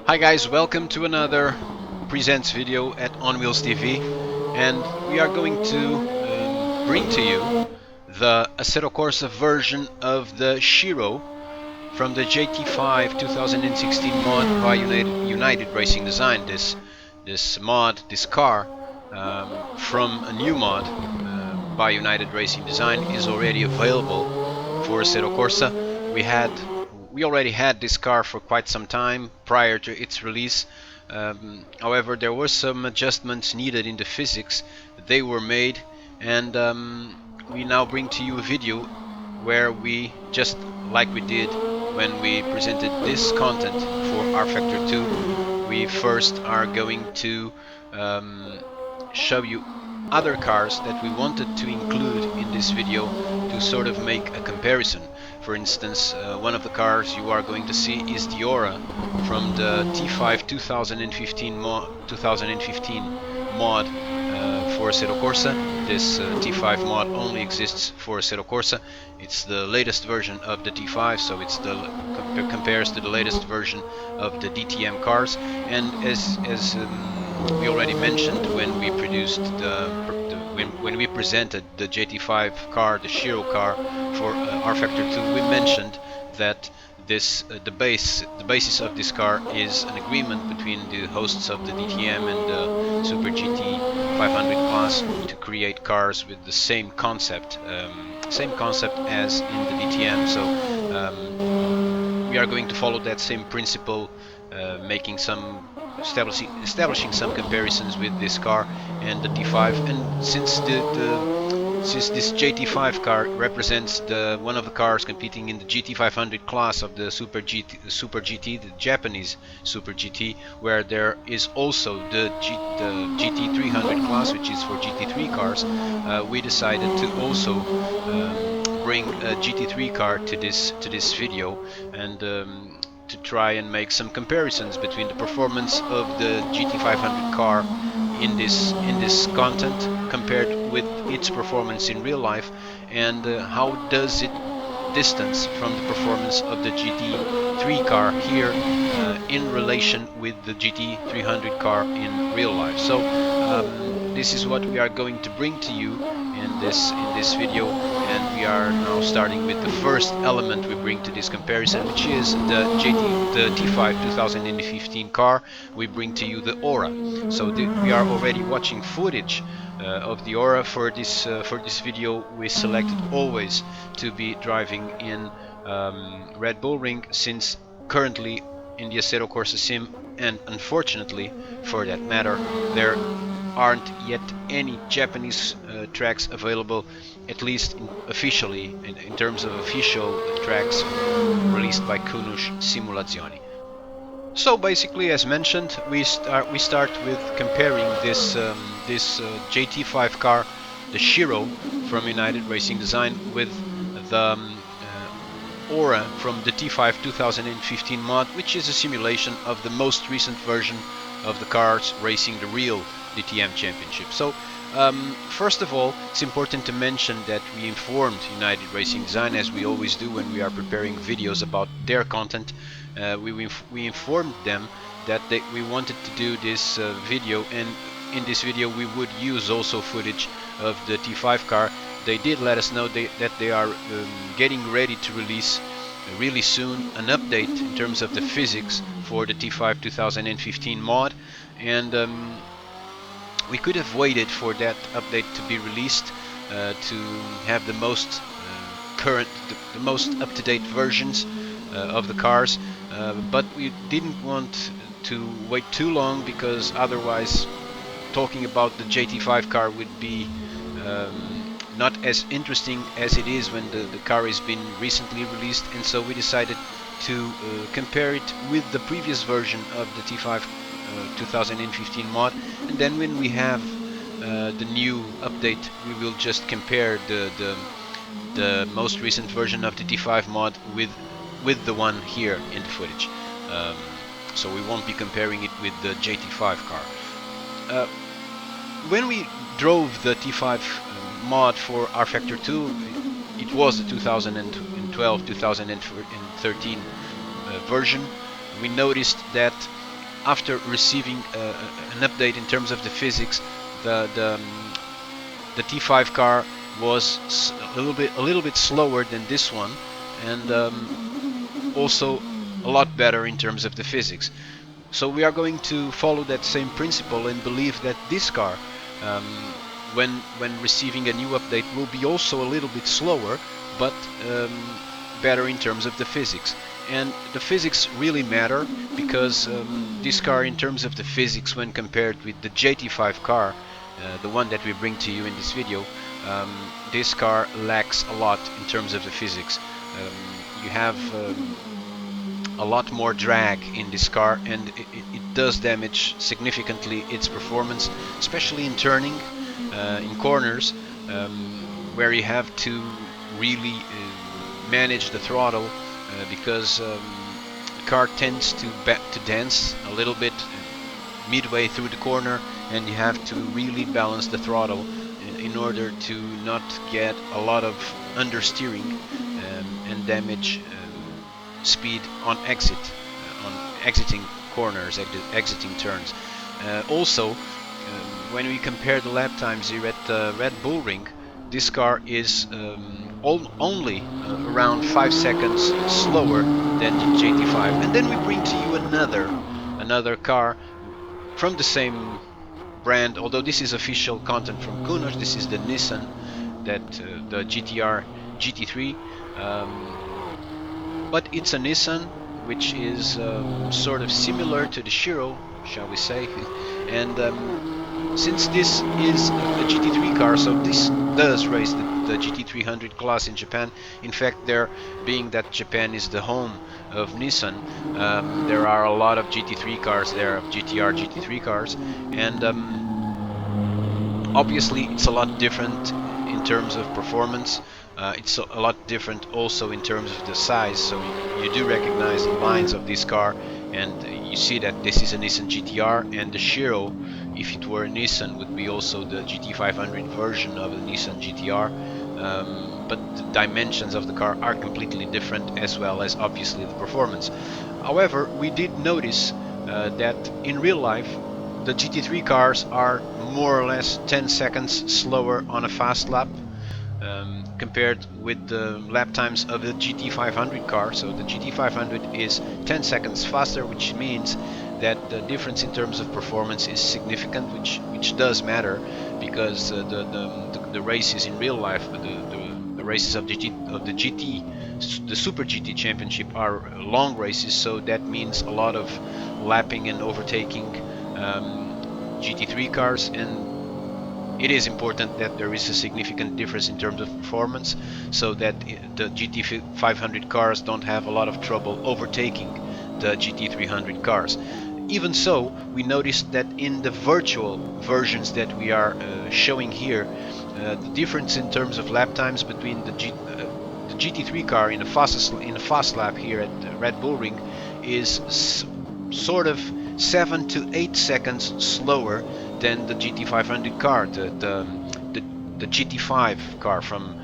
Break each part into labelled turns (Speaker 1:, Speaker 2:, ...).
Speaker 1: Hi guys, welcome to another Presents video at OnWheelsTV, and we are going to bring to you the Assetto Corsa version of the Shiro from the JT5 2016 mod by United Racing Design. This car from a new mod by United Racing Design is already available for Assetto Corsa. We already had this car for quite some time prior to its release. However, there were some adjustments needed in the physics. They were made, and we now bring to you a video where we, just like we did when we presented this content for R Factor 2, we first are going to show you other cars that we wanted to include in this video to sort of make a comparison. For instance, one of the cars you are going to see is the Aura from the T5 2015 mod for Assetto Corsa. This T5 mod only exists for Assetto Corsa. It's the latest version of the T5, so it's compares to the latest version of the DTM cars. And as we already mentioned when we presented the JT5 car, the Shiro car for R Factor 2, we mentioned that the basis of this car is an agreement between the hosts of the DTM and the Super GT 500 class to create cars with the same concept as in the DTM. So we are going to follow that same principle, establishing some comparisons with this car and the T5. And since this JT5 car represents one of the cars competing in the GT500 class of the Super GT, the Japanese Super GT, where there is also the GT300 class, which is for GT3 cars, we decided to also bring a GT3 car to this video, and to try and make some comparisons between the performance of the GT500 car in this content compared with its performance in real life, and how does it distance from the performance of the GT3 car here in relation with the GT300 car in real life. So this is what we are going to bring to you in this video, and we are now starting with the first element we bring to this comparison, which is the T5 2015 car. We bring to you the Aura. So we are already watching footage of the Aura. For this video, we selected always to be driving in Red Bull Ring, since currently in the Assetto Corsa Sim, and unfortunately for that matter, there aren't yet any Japanese tracks available, at least officially, in terms of official tracks released by Kunush Simulazioni. So basically, as mentioned, we start with comparing this JT5 car, the Shiro from United Racing Design, with the Aura from the T5 2015 mod, which is a simulation of the most recent version of the cars racing the real DTM championship. So first of all, it's important to mention that we informed United Racing Design, as we always do when we are preparing videos about their content. We informed them that we wanted to do this video, and in this video we would use also footage of the T5 car. They did let us know that they are getting ready to release really soon an update in terms of the physics for the T5 2015 mod, and we could have waited for that update to be released to have the most current, the most up-to-date versions of the cars, but we didn't want to wait too long, because otherwise talking about the JT5 car would be not as interesting as it is when the car has been recently released. And so we decided to compare it with the previous version of the T5 2015 mod, and then when we have the new update, we will just compare the most recent version of the T5 mod with the one here in the footage. So we won't be comparing it with the JT5 car. When we drove the T5 mod for R Factor 2, it was the 2012-2013 version. We noticed that after receiving an update in terms of the physics, the T5 car was a little bit slower than this one, and also a lot better in terms of the physics. So we are going to follow that same principle and believe that this car, um, when receiving a new update, will be also a little bit slower, but better in terms of the physics. And the physics really matter because this car, in terms of the physics, when compared with the JT5 car, the one that we bring to you in this video, this car lacks a lot in terms of the physics. You have a lot more drag in this car, and it does damage significantly its performance, especially in turning, in corners, where you have to really manage the throttle, because the car tends to dance a little bit midway through the corner, and you have to really balance the throttle in order to not get a lot of understeering and damage speed on exiting corners, exiting turns. Also, when we compare the lap times here at the Red Bull Ring, this car is only around 5 seconds slower than the JT5. And then we bring to you another car from the same brand, although this is official content from Kunos. This is the Nissan, that the GTR GT3, but it's a Nissan which is sort of similar to the Shiro, shall we say, and since this is a GT3 car, so this does race the GT300 class in Japan. In fact, there, being that Japan is the home of Nissan, there are a lot of GT3 cars there, of GTR GT3 cars, and obviously it's a lot different in terms of performance. It's a lot different also in terms of the size, so you do recognize the lines of this car, and you see that this is a Nissan GTR, and the Shiro, if it were a Nissan, would be also the GT500 version of a Nissan GTR, but the dimensions of the car are completely different, as well as obviously the performance. However, we did notice that in real life the GT3 cars are more or less 10 seconds slower on a fast lap, compared with the lap times of the GT500 car. So the GT500 is 10 seconds faster, which means that the difference in terms of performance is significant, which does matter, because the races in real life, the races of the Super GT Championship, are long races, so that means a lot of lapping and overtaking GT3 cars, and it is important that there is a significant difference in terms of performance, so that the GT500 cars don't have a lot of trouble overtaking the GT300 cars. Even so, we noticed that in the virtual versions that we are showing here, the difference in terms of lap times between the GT3 car in a fast lap here at the Red Bull Ring is sort of 7 to 8 seconds slower than the GT500 car, the GT5 car from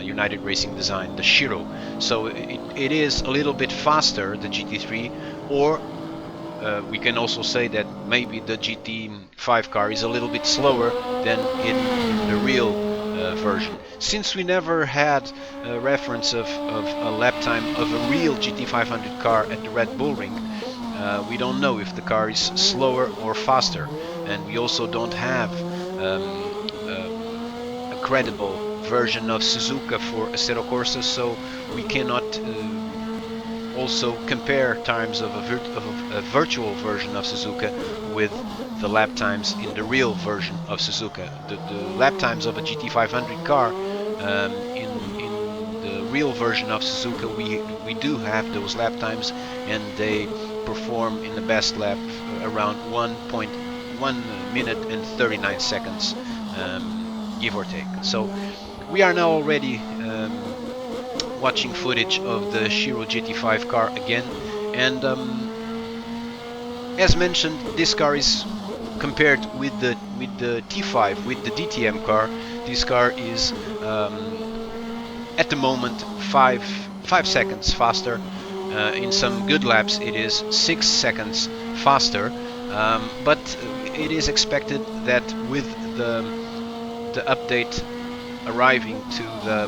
Speaker 1: United Racing Design, the Shiro. So it is a little bit faster, the GT3, or we can also say that maybe the GT5 car is a little bit slower than in the real version. Since we never had a reference of a lap time of a real GT500 car at the Red Bull Ring, we don't know if the car is slower or faster, and we also don't have a credible version of Suzuka for Assetto Corsa, so we cannot also compare times of a virtual version of Suzuka with the lap times in the real version of Suzuka. The lap times of a GT500 car in the real version of Suzuka, we do have those lap times, and they perform in the best lap around 1 minute and 39 seconds, give or take. So we are now already watching footage of the Shiro GT5 car again, and as mentioned, this car is compared with the T5, with the DTM car. This car is at the moment 5 seconds faster, in some good laps it is 6 seconds faster, but it is expected that with the update arriving to the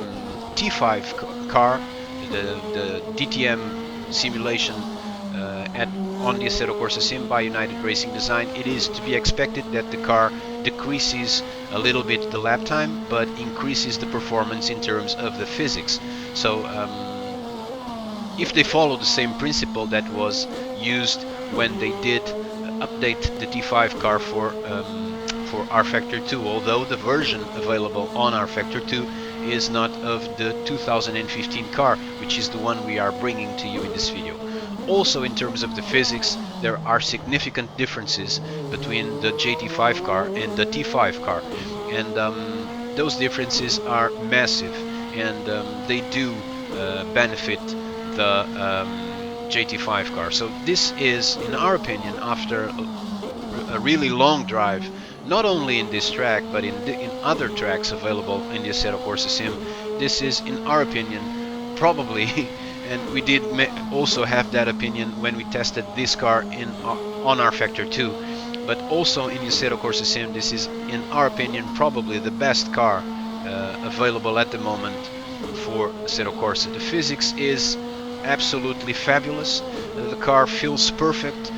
Speaker 1: T5 car, the DTM simulation on the Assetto Corsa Sim by United Racing Design, it is to be expected that the car decreases a little bit the lap time, but increases the performance in terms of the physics. So if they follow the same principle that was used when they did update the T5 car for R Factor 2, although the version available on R Factor 2 is not of the 2015 car, which is the one we are bringing to you in this video. Also, in terms of the physics, there are significant differences between the JT5 car and the T5 car, and those differences are massive, and they do benefit the JT5 car. So this is, in our opinion, after a really long drive, not only in this track but in other tracks available in the Assetto Corsa Sim, this is, in our opinion, probably and we did also have that opinion when we tested this car on R Factor 2, but also in the Assetto Corsa Sim, this is, in our opinion, probably the best car available at the moment for Assetto Corsa. The physics is absolutely fabulous. The car feels perfect.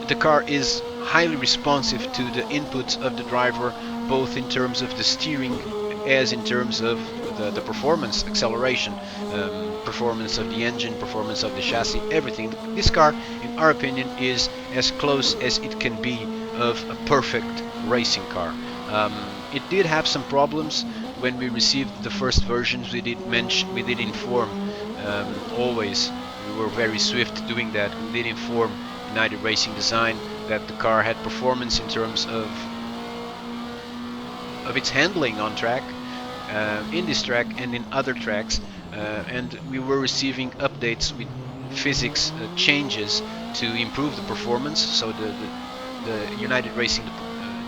Speaker 1: The car is highly responsive to the inputs of the driver, both in terms of the steering as in terms of the performance, acceleration, performance of the engine, performance of the chassis, everything. This car, in our opinion, is as close as it can be of a perfect racing car. It did have some problems when we received the first versions. We did inform, always, we were very swift doing that. We did inform United Racing Design that the car had performance in terms of its handling on track, in this track and in other tracks, and we were receiving updates with physics changes to improve the performance. So the United Racing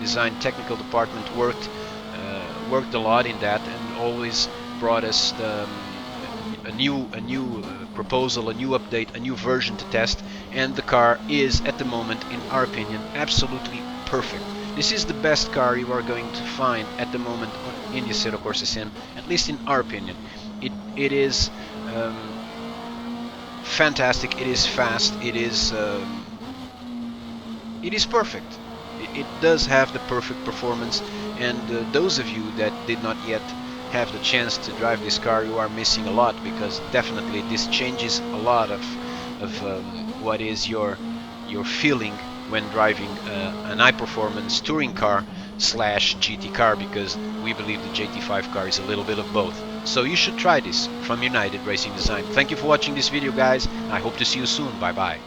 Speaker 1: Design technical department worked a lot in that, and always brought us a new proposal, a new update, a new version to test, and the car is, at the moment, in our opinion, absolutely perfect. This is the best car you are going to find at the moment in the Assetto Corsa Sim, at least in our opinion. It is fantastic. It is fast. It is perfect. It does have the perfect performance, and those of you that did not yet have the chance to drive this car, you are missing a lot, because definitely this changes a lot of what is your feeling when driving an high-performance touring car slash GT car, because we believe the JT5 car is a little bit of both. So you should try this from United Racing Design. Thank you for watching this video, guys. I hope to see you soon. Bye bye.